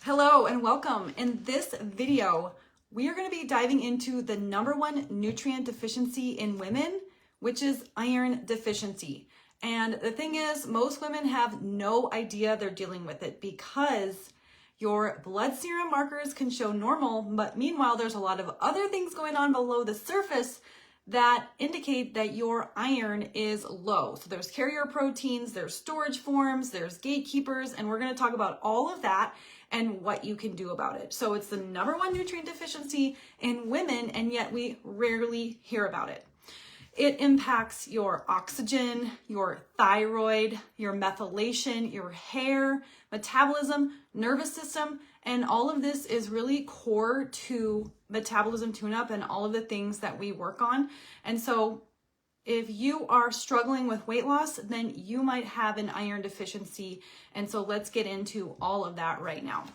Hello and welcome. In this video, we are going to be diving into the #1 nutrient deficiency in women, which is iron deficiency. And the thing is, most women have no idea they're dealing with it because your blood serum markers can show normal, but meanwhile, there's a lot of other things going on below the surface that indicate that your iron is low. So there's carrier proteins, there's storage forms, there's gatekeepers, and we're going to talk about all of that and what you can do about it. So it's the #1 nutrient deficiency in women, and yet we rarely hear about it. It impacts your oxygen, your thyroid, your methylation, your hair, metabolism, nervous system, and all of this is really core to metabolism tune-up and all of the things that we work on. And so if you are struggling with weight loss, then you might have an iron deficiency. And so let's get into all of that right now.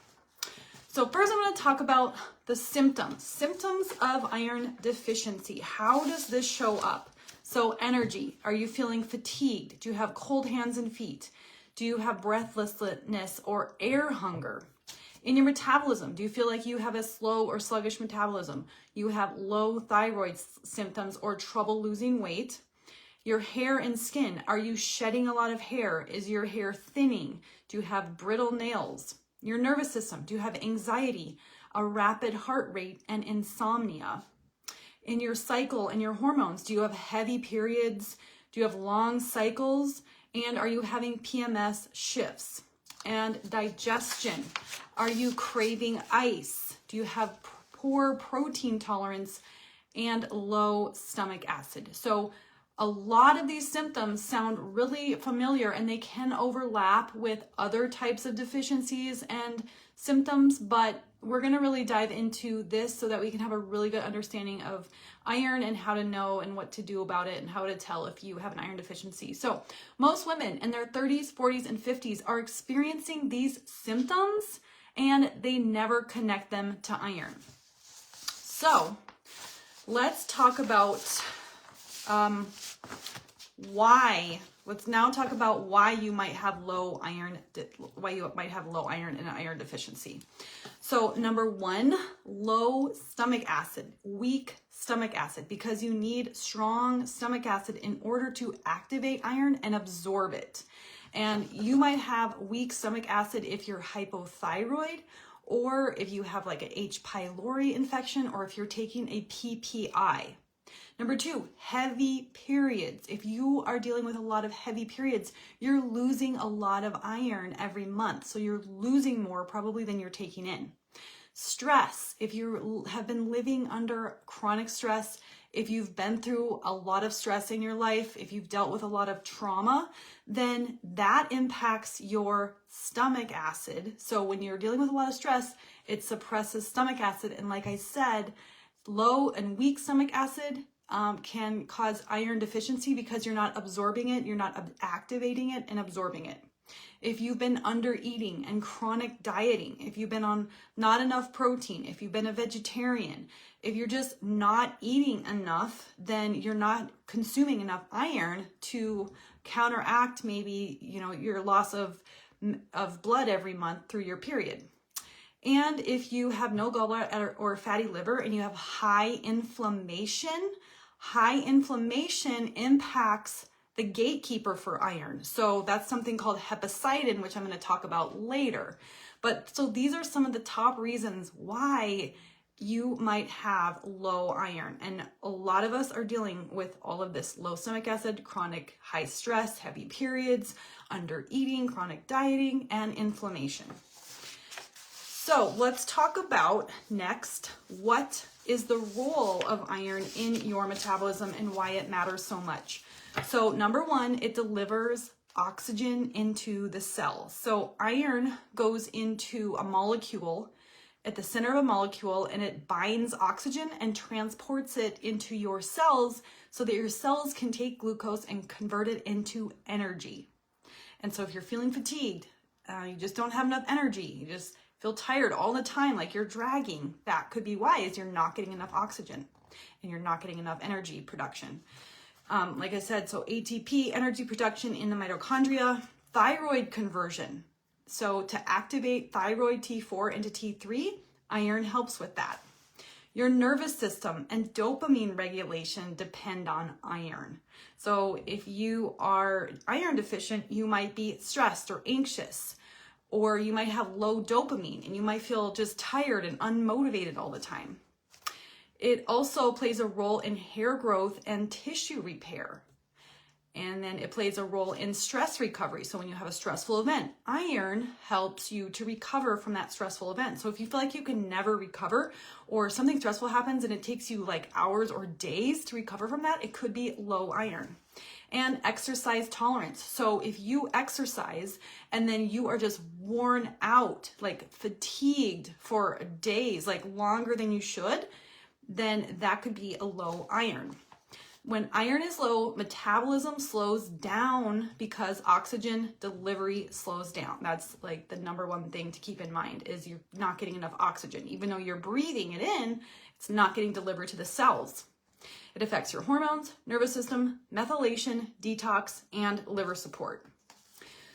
So first I'm going to talk about the symptoms of iron deficiency. How does this show up? So energy, are you feeling fatigued? Do you have cold hands and feet? Do you have breathlessness or air hunger? In your metabolism, do you feel like you have a slow or sluggish metabolism? You have low thyroid symptoms or trouble losing weight? Your hair and skin, are you shedding a lot of hair? Is your hair thinning? Do you have brittle nails? Your nervous system, do you have anxiety, a rapid heart rate, and insomnia? In your cycle and your hormones, do you have heavy periods? Do you have long cycles? And are you having PMS shifts? And digestion, are you craving ice? Do you have poor protein tolerance and low stomach acid? So a lot of these symptoms sound really familiar and they can overlap with other types of deficiencies and symptoms, but we're going to really dive into this so that we can have a really good understanding of iron and how to know and what to do about it and how to tell if you have an iron deficiency. So most women in their 30s, 40s, and 50s are experiencing these symptoms and they never connect them to iron. So let's talk about let's now talk about why you might have low iron and iron deficiency. So #1, low stomach acid, weak stomach acid, because you need strong stomach acid in order to activate iron and absorb it. And you might have weak stomach acid if you're hypothyroid, or if you have like an H. pylori infection, or if you're taking a PPI. #2, heavy periods. If you are dealing with a lot of heavy periods, you're losing a lot of iron every month. So you're losing more probably than you're taking in. Stress. If you have been living under chronic stress, if you've been through a lot of stress in your life, if you've dealt with a lot of trauma, then that impacts your stomach acid. So when you're dealing with a lot of stress, it suppresses stomach acid. And like I said, low and weak stomach acid can cause iron deficiency because you're not absorbing it, you're not activating it and absorbing it. If you've been under eating and chronic dieting, if you've been on not enough protein, if you've been a vegetarian, if you're just not eating enough, then you're not consuming enough iron to counteract maybe, your loss of blood every month through your period. And if you have no gallbladder or fatty liver and you have high inflammation impacts the gatekeeper for iron. So that's something called hepcidin, which I'm going to talk about later. But so these are some of the top reasons why you might have low iron. And a lot of us are dealing with all of this: low stomach acid, chronic high stress, heavy periods, under eating, chronic dieting, and inflammation. So let's talk about next, what is the role of iron in your metabolism and why it matters so much. So #1, it delivers oxygen into the cell. So iron goes into a molecule at the center of a molecule and it binds oxygen and transports it into your cells so that your cells can take glucose and convert it into energy. And so if you're feeling fatigued, you just don't have enough energy, you just feel tired all the time, like you're dragging, that could be why, is you're not getting enough oxygen and you're not getting enough energy production. Like I said, so ATP, energy production in the mitochondria, thyroid conversion. So to activate thyroid T4 into T3, iron helps with that. Your nervous system and dopamine regulation depend on iron. So if you are iron deficient, you might be stressed or anxious, or you might have low dopamine and you might feel just tired and unmotivated all the time. It also plays a role in hair growth and tissue repair. And then it plays a role in stress recovery. So when you have a stressful event, iron helps you to recover from that stressful event. So if you feel like you can never recover, or something stressful happens and it takes you like hours or days to recover from that, it could be low iron. And exercise tolerance. So if you exercise and then you are just worn out, like fatigued for days, like longer than you should, then that could be a low iron. When iron is low, metabolism slows down because oxygen delivery slows down. That's like the number one thing to keep in mind, is you're not getting enough oxygen. Even though you're breathing it in, it's not getting delivered to the cells. It affects your hormones, nervous system, methylation, detox, and liver support.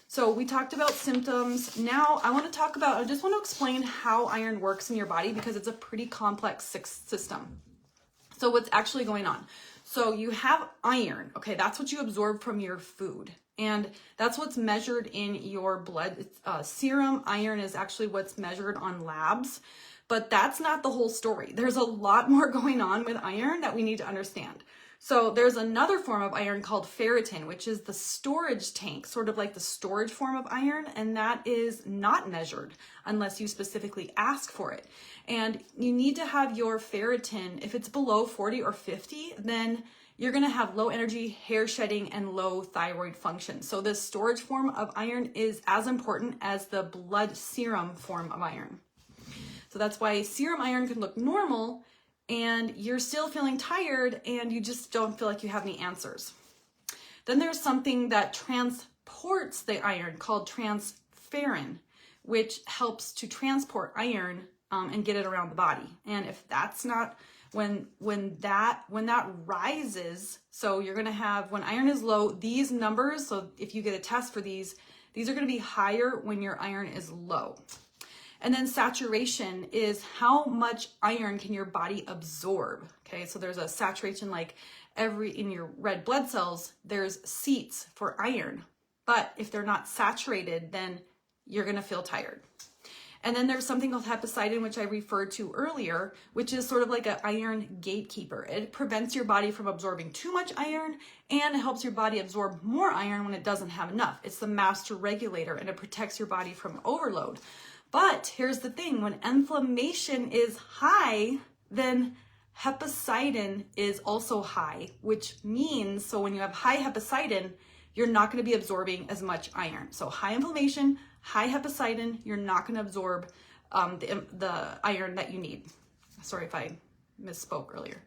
So we talked about symptoms. Now I just want to explain how iron works in your body, because it's a pretty complex system. So what's actually going on? So you have iron, okay, that's what you absorb from your food. And that's what's measured in your blood. Serum iron is actually what's measured on labs, but that's not the whole story. There's a lot more going on with iron that we need to understand. So there's another form of iron called ferritin, which is the storage tank, sort of like the storage form of iron, and that is not measured unless you specifically ask for it. And you need to have your ferritin, if it's below 40 or 50, then you're gonna have low energy, hair shedding, and low thyroid function. So this storage form of iron is as important as the blood serum form of iron. So that's why serum iron can look normal, and you're still feeling tired and you just don't feel like you have any answers. Then there's something that transports the iron called transferrin, which helps to transport iron and get it around the body. And if that's not, when that rises, so you're gonna have, when iron is low, these numbers, so if you get a test for these are gonna be higher when your iron is low. And then saturation is how much iron can your body absorb. Okay, so there's a saturation, like in your red blood cells, there's seats for iron. But if they're not saturated, then you're gonna feel tired. And then there's something called hepcidin, which I referred to earlier, which is sort of like an iron gatekeeper. It prevents your body from absorbing too much iron, and it helps your body absorb more iron when it doesn't have enough. It's the master regulator, and it protects your body from overload. But here's the thing, when inflammation is high, then hepcidin is also high, which means, so when you have high hepcidin, you're not going to be absorbing as much iron. So high inflammation, high hepcidin, you're not going to absorb the iron that you need. Sorry if I misspoke earlier.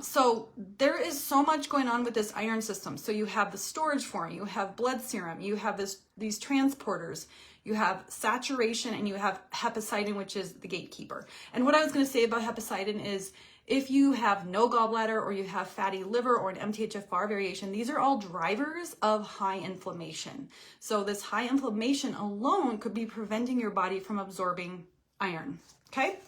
So there is so much going on with this iron system. So you have the storage form, you have blood serum, you have these transporters, you have saturation, and you have hepcidin, which is the gatekeeper. And what I was going to say about hepcidin is, if you have no gallbladder, or you have fatty liver, or an MTHFR variation, these are all drivers of high inflammation. So this high inflammation alone could be preventing your body from absorbing iron, okay?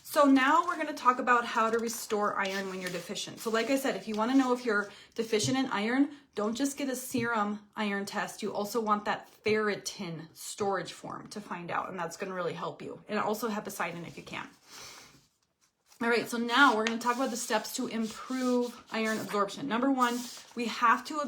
So now we're going to talk about how to restore iron when you're deficient. So like I said, if you want to know if you're deficient in iron, don't just get a serum iron test. You also want that ferritin storage form to find out, and that's going to really help you. And also hepcidin if you can. All right, so now we're going to talk about the steps to improve iron absorption. Number one, we have to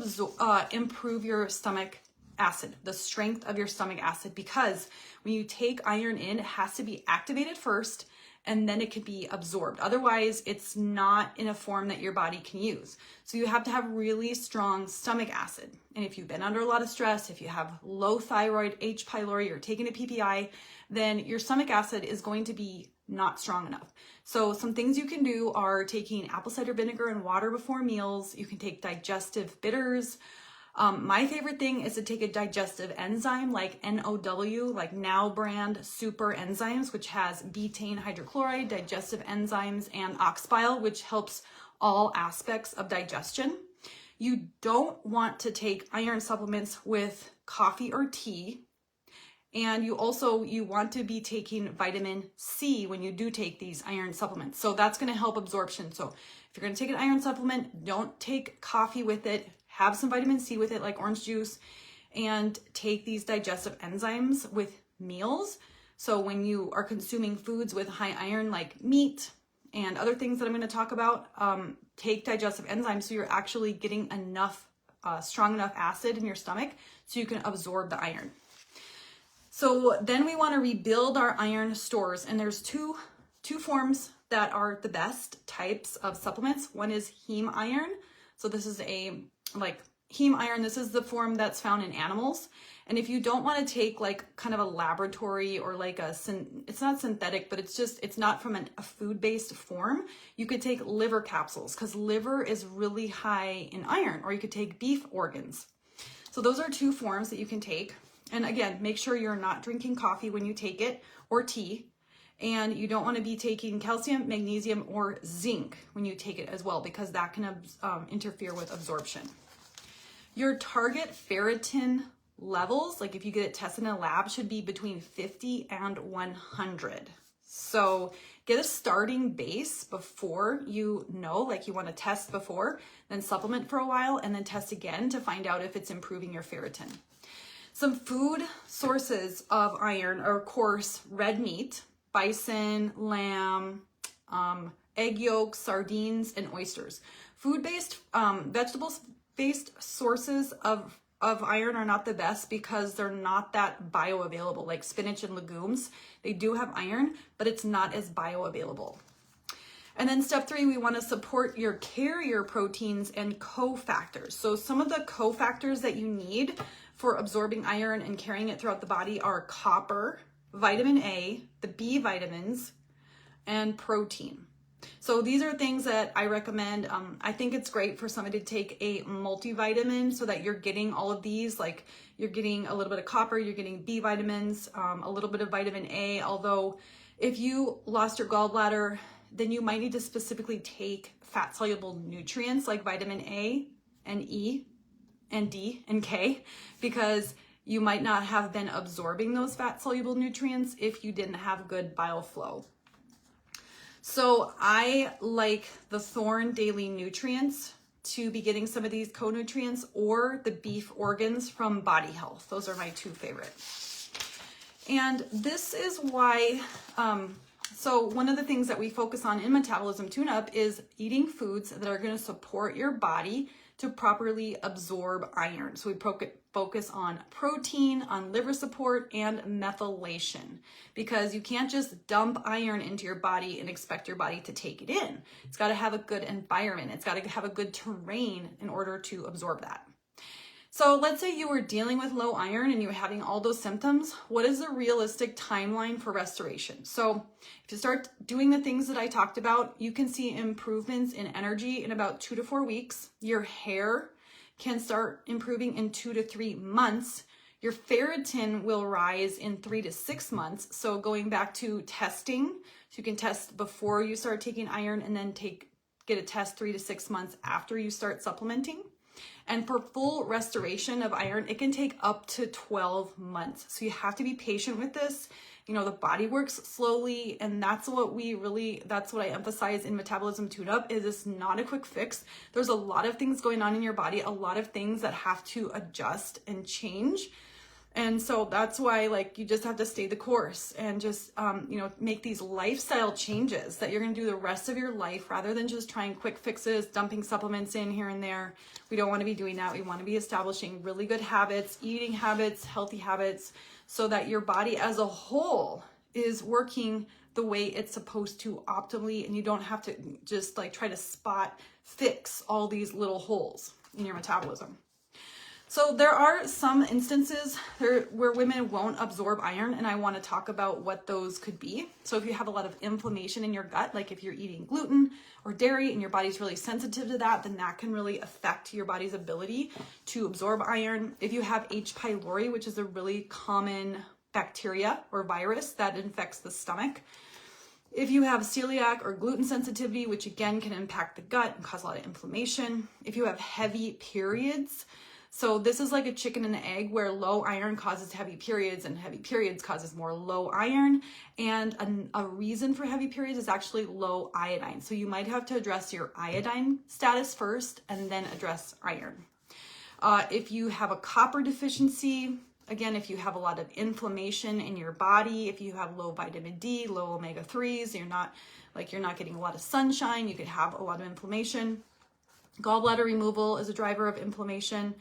improve your stomach acid, the strength of your stomach acid, because when you take iron in, it has to be activated first, and then it can be absorbed. Otherwise, it's not in a form that your body can use. So you have to have really strong stomach acid. And if you've been under a lot of stress, if you have low thyroid, H. pylori, or taking a PPI, then your stomach acid is going to be not strong enough. So some things you can do are taking apple cider vinegar and water before meals. You can take digestive bitters. My favorite thing is to take a digestive enzyme like NOW, like Now brand super enzymes, which has betaine hydrochloride, digestive enzymes, and oxbile, which helps all aspects of digestion. You don't want to take iron supplements with coffee or tea. And you want to be taking vitamin C when you do take these iron supplements. So that's going to help absorption. So if you're going to take an iron supplement, don't take coffee with it. Have some vitamin C with it, like orange juice, and take these digestive enzymes with meals. So when you are consuming foods with high iron, like meat and other things that I'm going to talk about, take digestive enzymes so you're actually getting enough, strong enough acid in your stomach so you can absorb the iron. So then we want to rebuild our iron stores, and there's two forms that are the best types of supplements. One is heme iron. So this is heme iron. This is the form that's found in animals. And if you don't want to take like kind of a laboratory or like it's not synthetic, but it's not from a food-based form, you could take liver capsules because liver is really high in iron, or you could take beef organs. So those are two forms that you can take. And again, make sure you're not drinking coffee when you take it, or tea. And you don't want to be taking calcium, magnesium, or zinc when you take it as well, because that can interfere with absorption. Your target ferritin levels, like if you get it tested in a lab, should be between 50 and 100. So get a starting base before you like you want to test before, then supplement for a while, and then test again to find out if it's improving your ferritin. Some food sources of iron are, of course, red meat, bison, lamb, egg yolks, sardines, and oysters. Food-based, vegetables-based sources of iron are not the best because they're not that bioavailable, like spinach and legumes. They do have iron, but it's not as bioavailable. And then step 3, we want to support your carrier proteins and cofactors. So some of the cofactors that you need for absorbing iron and carrying it throughout the body are copper, vitamin A, the B vitamins, and protein. So these are things that I recommend. I think it's great for somebody to take a multivitamin so that you're getting all of these, like you're getting a little bit of copper, you're getting B vitamins, a little bit of vitamin A. Although if you lost your gallbladder, then you might need to specifically take fat soluble nutrients like vitamin A and E and D and K, because you might not have been absorbing those fat soluble nutrients if you didn't have good bile flow. So I like the Thorne Daily Nutrients to be getting some of these co-nutrients, or the beef organs from Body Health. Those are my two favorite. And this is why, so one of the things that we focus on in Metabolism Tune-Up is eating foods that are going to support your body to properly absorb iron. So we focus on protein, on liver support, and methylation, because you can't just dump iron into your body and expect your body to take it in. It's got to have a good environment. It's got to have a good terrain in order to absorb that. So let's say you were dealing with low iron and you were having all those symptoms. What is the realistic timeline for restoration? So if you start doing the things that I talked about, you can see improvements in energy in about 2 to 4 weeks. Your hair can start improving in 2 to 3 months. Your ferritin will rise in 3 to 6 months. So going back to testing, so you can test before you start taking iron, and then get a test 3 to 6 months after you start supplementing. And for full restoration of iron, it can take up to 12 months. So you have to be patient with this. You know, the body works slowly, and that's what I emphasize in Metabolism Tune-Up, is it's not a quick fix. There's a lot of things going on in your body, a lot of things that have to adjust and change. And so that's why, like, you just have to stay the course and just, make these lifestyle changes that you're going to do the rest of your life, rather than just trying quick fixes, dumping supplements in here and there. We don't want to be doing that. We want to be establishing really good habits, eating habits, healthy habits, so that your body as a whole is working the way it's supposed to optimally, and you don't have to just try to spot fix all these little holes in your metabolism. So there are some instances where women won't absorb iron, and I want to talk about what those could be. So if you have a lot of inflammation in your gut, like if you're eating gluten or dairy and your body's really sensitive to that, then that can really affect your body's ability to absorb iron. If you have H. pylori, which is a really common bacteria or virus that infects the stomach. If you have celiac or gluten sensitivity, which again can impact the gut and cause a lot of inflammation. If you have heavy periods, So this is like a chicken and egg, where low iron causes heavy periods and heavy periods causes more low iron. And a reason for heavy periods is actually low iodine. So you might have to address your iodine status first and then address iron. If you have a copper deficiency, again, if you have a lot of inflammation in your body, if you have low vitamin D, low omega-3s, you're not getting a lot of sunshine, you could have a lot of inflammation. Gallbladder removal is a driver of inflammation.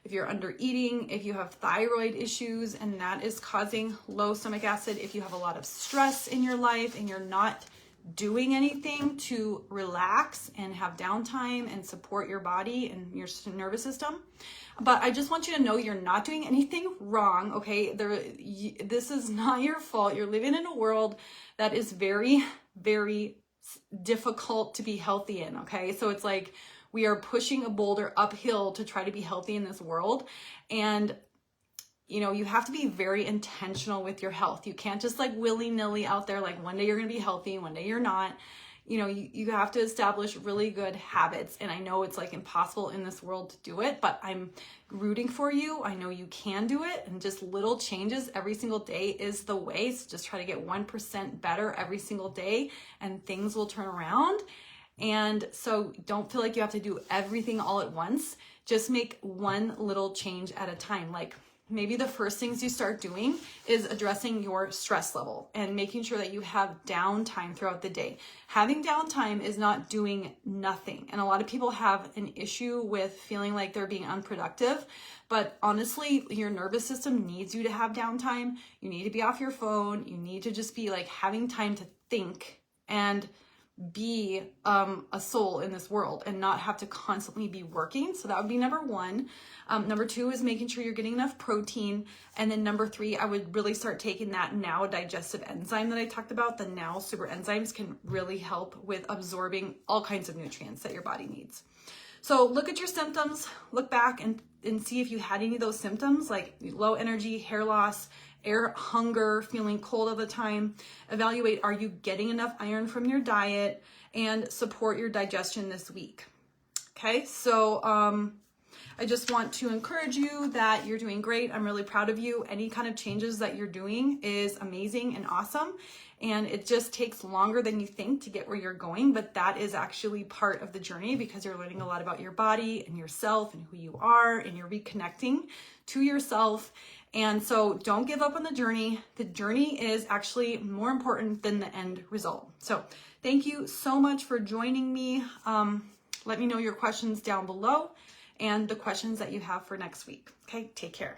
If you're under eating, if you have thyroid issues and that is causing low stomach acid, if you have a lot of stress in your life and you're not doing anything to relax and have downtime and support your body and your nervous system. But I just want you to know you're not doing anything wrong, okay? This is not your fault. You're living in a world that is very, very difficult to be healthy in, okay? So it's like we are pushing a boulder uphill to try to be healthy in this world. And you have to be very intentional with your health. You can't just like willy-nilly out there, like one day you're going to be healthy, one day you're not. You have to establish really good habits. And I know it's like impossible in this world to do it, but I'm rooting for you. I know you can do it. And just little changes every single day is the way. So just try to get 1% better every single day and things will turn around. And so don't feel like you have to do everything all at once. Just make one little change at a time. Like maybe the first things you start doing is addressing your stress level and making sure that you have downtime throughout the day. Having downtime is not doing nothing. And a lot of people have an issue with feeling like they're being unproductive. But honestly, your nervous system needs you to have downtime. You need to be off your phone. You need to just be like having time to think and be a soul in this world and not have to constantly be working. So that would be number one. Number two is making sure you're getting enough protein. And then number three, I would really start taking that now digestive enzyme that I talked about. The now super enzymes can really help with absorbing all kinds of nutrients that your body needs. So look at your symptoms, look back and see if you had any of those symptoms like low energy, hair loss, air hunger, feeling cold all the time. Evaluate, are you getting enough iron from your diet, and support your digestion this week. Okay, so I just want to encourage you that you're doing great. I'm really proud of you. Any kind of changes that you're doing is amazing and awesome. And it just takes longer than you think to get where you're going, but that is actually part of the journey because you're learning a lot about your body and yourself and who you are, and you're reconnecting to yourself. And so don't give up on the journey. The journey is actually more important than the end result. So thank you so much for joining me. Let me know your questions down below and the questions that you have for next week. Okay, take care.